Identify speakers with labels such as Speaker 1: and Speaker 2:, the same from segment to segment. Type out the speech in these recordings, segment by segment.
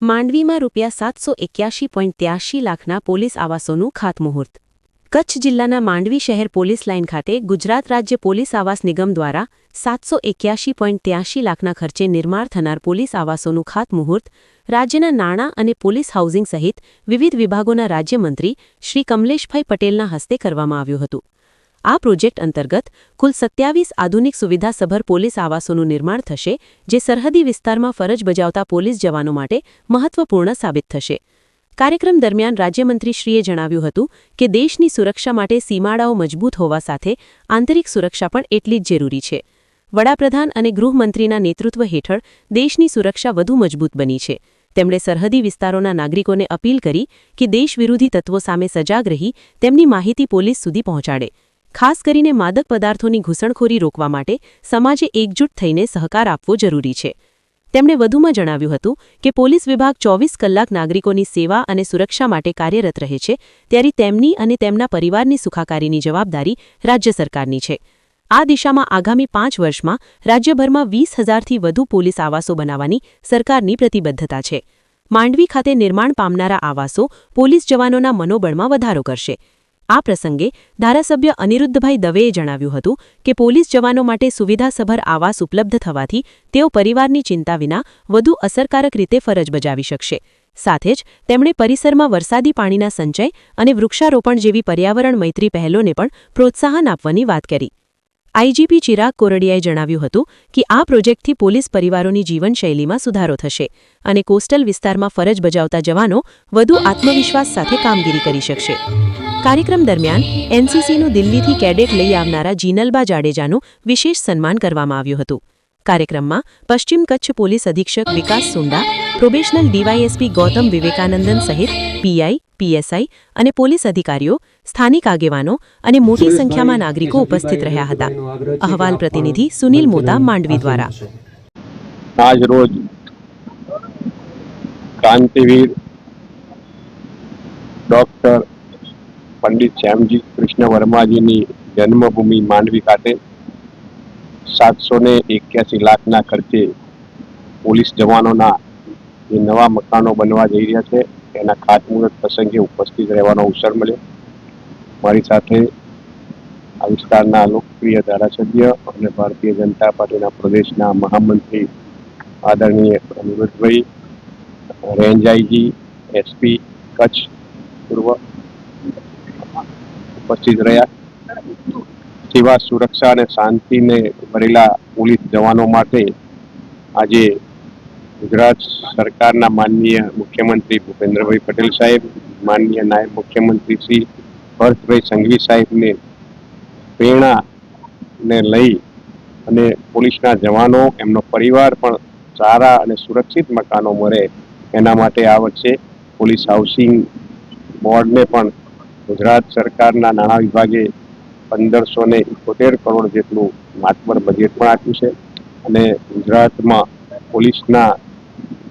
Speaker 1: માંડવીમાં ₹781.83 લાખના પોલીસ આવાસોનું ખાતમુહૂર્ત. કચ્છ જિલ્લાના માંડવી શહેર પોલીસ લાઇન ખાતે ગુજરાત રાજ્ય પોલીસ આવાસ નિગમ દ્વારા ₹781.83 લાખના ખર્ચે નિર્માણ થનાર પોલીસ આવાસોનું ખાતમુહૂર્ત રાજ્યના નાણાં અને પોલીસ હાઉસિંગ સહિત વિવિધ વિભાગોના રાજ્યમંત્રી શ્રી કમલેશભાઈ પટેલના હસ્તે કરવામાં આવ્યું હતું. આ પ્રોજેક્ટ અંતર્ગત કુલ 27 આધુનિક સુવિધાસભર પોલીસ આવાસોનું નિર્માણ થશે, જે સરહદી વિસ્તારમાં ફરજ બજાવતા પોલીસ જવાનો માટે મહત્વપૂર્ણ સાબિત થશે. કાર્યક્રમ દરમિયાન રાજ્યમંત્રીશ્રીએ જણાવ્યું હતું કે દેશની સુરક્ષા માટે સીમાડાઓ મજબૂત હોવા સાથે આંતરિક સુરક્ષા પણ એટલી જ જરૂરી છે. વડાપ્રધાન અને ગૃહમંત્રીના નેતૃત્વ હેઠળ દેશની સુરક્ષા વધુ મજબૂત બની છે. તેમણે સરહદી વિસ્તારોના નાગરિકોને અપીલ કરી કે દેશ વિરોધી તત્વો સામે સજાગ રહી તેમની માહિતી પોલીસ સુધી પહોંચાડે. ખાસ કરીને માદક પદાર્થોની ઘૂસણખોરી રોકવા માટે સમાજે એકજૂટ થઈને સહકાર આપવો જરૂરી છે. તેમણે વધુમાં જણાવ્યું હતું કે પોલીસ વિભાગ 24 કલાક નાગરિકોની સેવા અને સુરક્ષા માટે કાર્યરત રહે છે, ત્યારે તેમની અને તેમના પરિવારની સુખાકારીની જવાબદારી રાજ્ય સરકારની છે. આ દિશામાં આગામી 5 વર્ષમાં રાજ્યભરમાં 20,000થી વધુ પોલીસ આવાસો બનાવવાની સરકારની પ્રતિબદ્ધતા છે. માંડવી ખાતે નિર્માણ પામનારા આવાસો પોલીસ જવાનોના મનોબળમાં વધારો કરશે. આ પ્રસંગે ધારાસભ્ય અનિરુદ્ધભાઈ દવેએ જણાવ્યું હતું કે પોલીસ જવાનો માટે સુવિધાસભર આવાસ ઉપલબ્ધ થવાથી તેઓ પરિવારની ચિંતા વિના વધુ અસરકારક રીતે ફરજ બજાવી શકશે. સાથે જ તેમણે પરિસરમાં વરસાદી પાણીના સંચય અને વૃક્ષારોપણ જેવી પર્યાવરણ મૈત્રી પહેલોને પણ પ્રોત્સાહન આપવાની વાત કરી. આઈજીપી ચિરાગ કોરડિયાએ જણાવ્યું હતું કે આ પ્રોજેક્ટથી પોલીસ પરિવારોની જીવનશૈલીમાં સુધારો થશે અને કોસ્ટલ વિસ્તારમાં ફરજ બજાવતા જવાનો વધુ આત્મવિશ્વાસ સાથે કામગીરી કરી શકશે. કાર્યક્રમ દરમિયાન એનસીસીનું દિલ્હીથી કેડેટ લઈ આવનારા જીનલબા જાડેજાનું વિશેષ સન્માન કરવામાં આવ્યું હતું. કાર્યક્રમમાં પશ્ચિમ કચ્છ પોલીસ અધિક્ષક વિકાસ સુંડા, પ્રોબેશનલ ડીવાયએસપી ગૌતમ વિવેકાનંદન સહિત પીઆઈ, પીએસઆઈ અને પોલીસ અધિકારીઓ, સ્થાનિક આગેવાનો અને મોટી સંખ્યામાં નાગરિકો ઉપસ્થિત રહ્યા હતા. અહેવાલ પ્રતિનિધિ સુનિલ મોતા, માંડવી દ્વારા.
Speaker 2: આજ રોજ ક્રાંતિવીર ડોક્ટર પંડિત શ્યામજી કૃષ્ણ વર્માજીની જન્મભૂમિ માંડવી ખાતે 781 લાખના ખર્ચે પોલીસ જવાનોના જે નવા મકાનો બનવા જઈ રહ્યા છે એના ખાતમુહૂર્ત પ્રસંગે ઉપસ્થિત રહેવાનો અવસર મળ્યો. મારી સાથે આ વિસ્તારના લોકપ્રિય ધારાસભ્ય અને ભારતીય જનતા પાર્ટીના પ્રદેશના મહામંત્રી આદરણીય Aniruddhbhai, range IG, SP Kutch પૂર્વ ઉપસ્થિત રહ્યા. સેવા, સુરક્ષા અને શાંતિને ભરેલા પોલીસ જવાનો માટે આજે ગુજરાત સરકારના માનનીય મુખ્યમંત્રી ભૂપેન્દ્રભાઈ પટેલ સાહેબ, માનનીય નાયબ મુખ્યમંત્રી શ્રી હર્ષભાઈ સંઘવી સાહેબને પ્રેરણાને લઈ અને પોલીસના જવાનો, એમનો પરિવાર પણ સારા અને સુરક્ષિત મકાનો મળે એના માટે આ વર્ષે પોલીસ હાઉસિંગ બોર્ડને પણ ગુજરાત સરકારના નાણાં વિભાગે 1,571 કરોડ જેટલું માતબર બજેટ પણ આપ્યું છે અને ગુજરાતમાં પોલીસના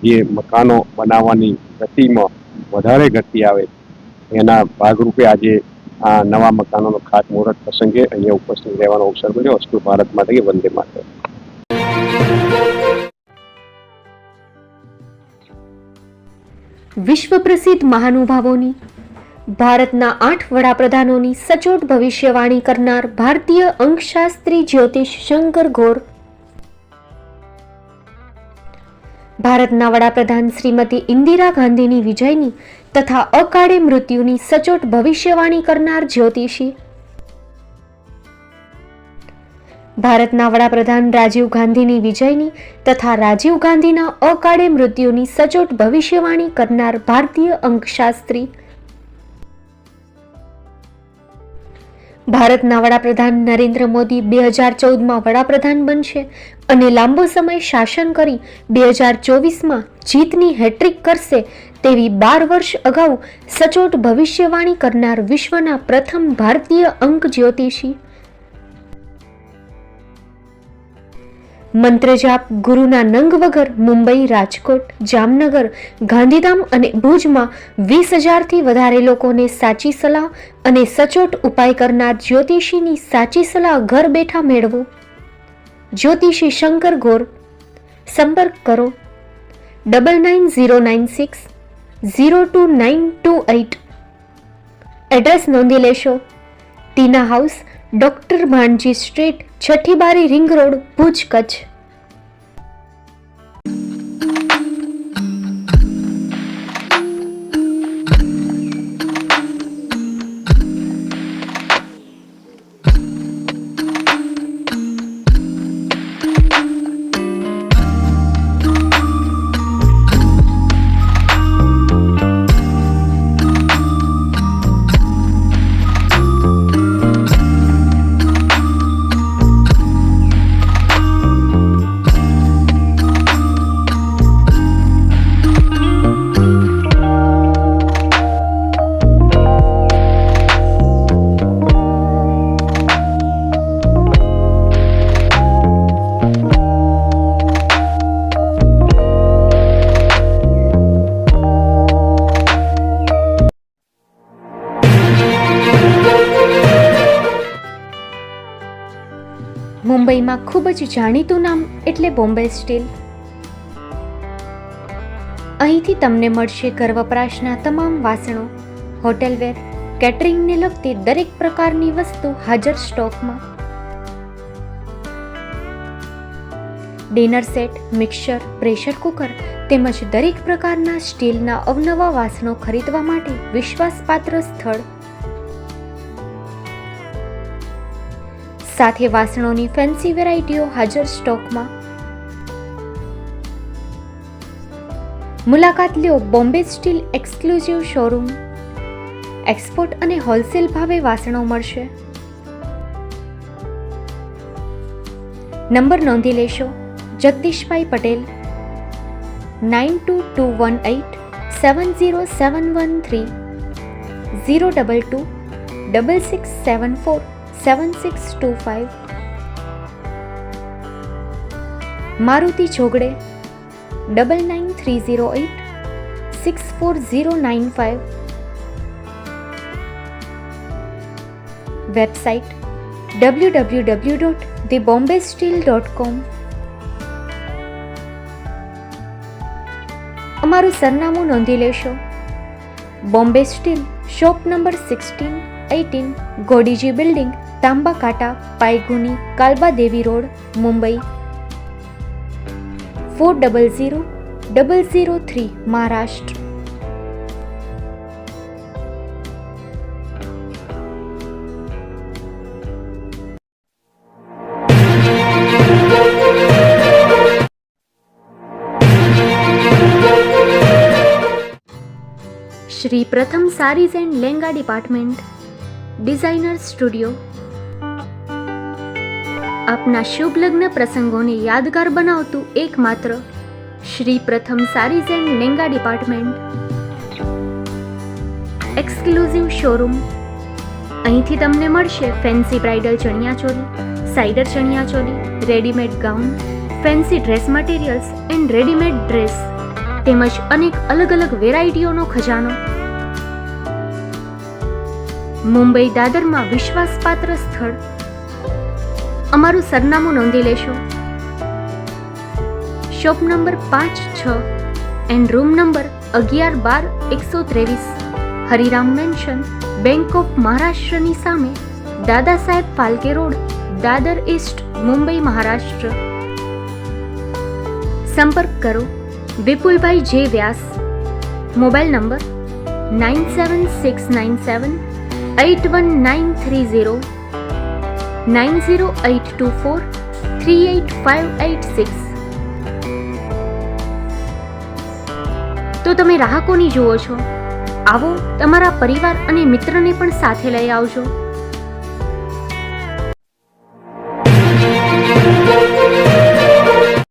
Speaker 2: જે મકાનો બનાવવાની ગતિમાં વધારે ગતિ આવે એના ભાગરૂપે આજે આ નવા મકાનોનો ખાતમુહૂર્ત પ્રસંગે અહીંયા ઉપસ્થિત રહેવાનો અવસર મળ્યો. અસ્તુ ભારત માટે કે વંદે માતરમ.
Speaker 3: વિશ્વ પ્રસિદ્ધ મહાનુભાવોની, ભારતના 8 વડાપ્રધાનોની સચોટ ભવિષ્યવાણી કરનાર ભારતીય અંકશાસ્ત્રી જ્યોતિષ શંકર ગોર, ભારતના વડાપ્રધાન શ્રીમતી ઇન્દિરા ગાંધીની વિજયની તથા અકાળે મૃત્યુની સચોટ ભવિષ્યવાણી કરનાર જ્યોતિષી, ભારતના વડાપ્રધાન રાજીવ ગાંધીની વિજયની તથા રાજીવ ગાંધીના અકાળે મૃત્યુની સચોટ ભવિષ્યવાણી કરનાર ભારતીય અંકશાસ્ત્રી, ભારતના વડાપ્રધાન નરેન્દ્ર મોદી 2014માં વડાપ્રધાન બનશે અને લાંબો સમય શાસન કરી 2024માં જીતની હેટ્રિક કરશે તેવી 12 વર્ષ અગાઉ સચોટ ભવિષ્યવાણી કરનાર વિશ્વના પ્રથમ ભારતીય અંક જ્યોતિષી, મંત્રજાપ ગુરુના નંગ વગર મુંબઈ, રાજકોટ, જામનગર, ગાંધીધામ અને ભુજમાં 20,000થી વધારે લોકોને સાચી સલાહ અને સચોટ ઉપાય કરનાર જ્યોતિષીની સાચી સલાહ ઘર બેઠા મેળવો. જ્યોતિષી શંકર ગોર. સંપર્ક કરો 9909602928. એડ્રેસ નોંધી લેશો. ટીના હાઉસ, ડોક્ટર ભાણજી સ્ટ્રીટ, છઠ્ઠી બારી, રિંગ રોડ, ભુજ, કચ્છ. મુંબઈમાં ખૂબ જ જાણીતું નામ એટલે બોમ્બે સ્ટીલ. અહીંથી તમને મળશે ઘર વપરાશના તમામ વાસણો, હોટેલવેર, કેટરિંગને લગતી દરેક પ્રકારની વસ્તુ હાજર સ્ટોકમાં. Dinner set, mixer, pressure cooker તેમજ દરેક પ્રકારના સ્ટીલના અવનવા વાસણો ખરીદવા માટે વિશ્વાસપાત્ર સ્થળ. સાથે વાસણોની ફેન્સી વેરાયટીઓ હાજર સ્ટોકમાં. મુલાકાત લ્યો Bombay steel exclusive showroom. Export અને હોલસેલ ભાવે વાસણો મળશે. નંબર નોંધી લેશો. જગદીશભાઈ પટેલ, 9221870713, 022 6674 7625. મારુતિ જોગડે, 9930864095. Website www.thebombasteel.com. અમારું સરનામું નોંધી લેશો. Bombay steel, shop number 16-18, Godiji building, Tamba Kanta, Paydhuni, Kalbadevi road, Mumbai 400003, Maharashtra. Shri Pratham sarees and lehenga department, designer studio. આપના શુભ લગ્ન પ્રસંગોને યાદગાર બનાવતું એકમાત્ર Shri Pratham sarees and lehenga department. Exclusive showroom. અહીંથી તમને મળશે fancy bridal chaniya choli, cider chaniya choli, readymade gown, fancy dress materials and readymade dress તેમજ અનેક અલગ અલગ વેરાયટીઓનો ખજાનો. મુંબઈ દાદરમાં વિશ્વાસપાત્ર સ્થળ. અમારું સરનામું નોંધી લેશો. Shop number 5-6 and room number 11-12-123, Hariram mansion, bank of મહારાષ્ટ્રની સામે, દાદા સાહેબ ફાલ્કે રોડ, દાદર ઈસ્ટ, મુંબઈ, મહારાષ્ટ્ર. સંપર્ક કરો વિપુલભાઈ જે વ્યાસ. Mobile number 9769781930, 9082438586. તો તમે રાહ કોની જુઓ છો? આવો, તમારા પરિવાર અને મિત્રને પણ સાથે લઈ આવજો.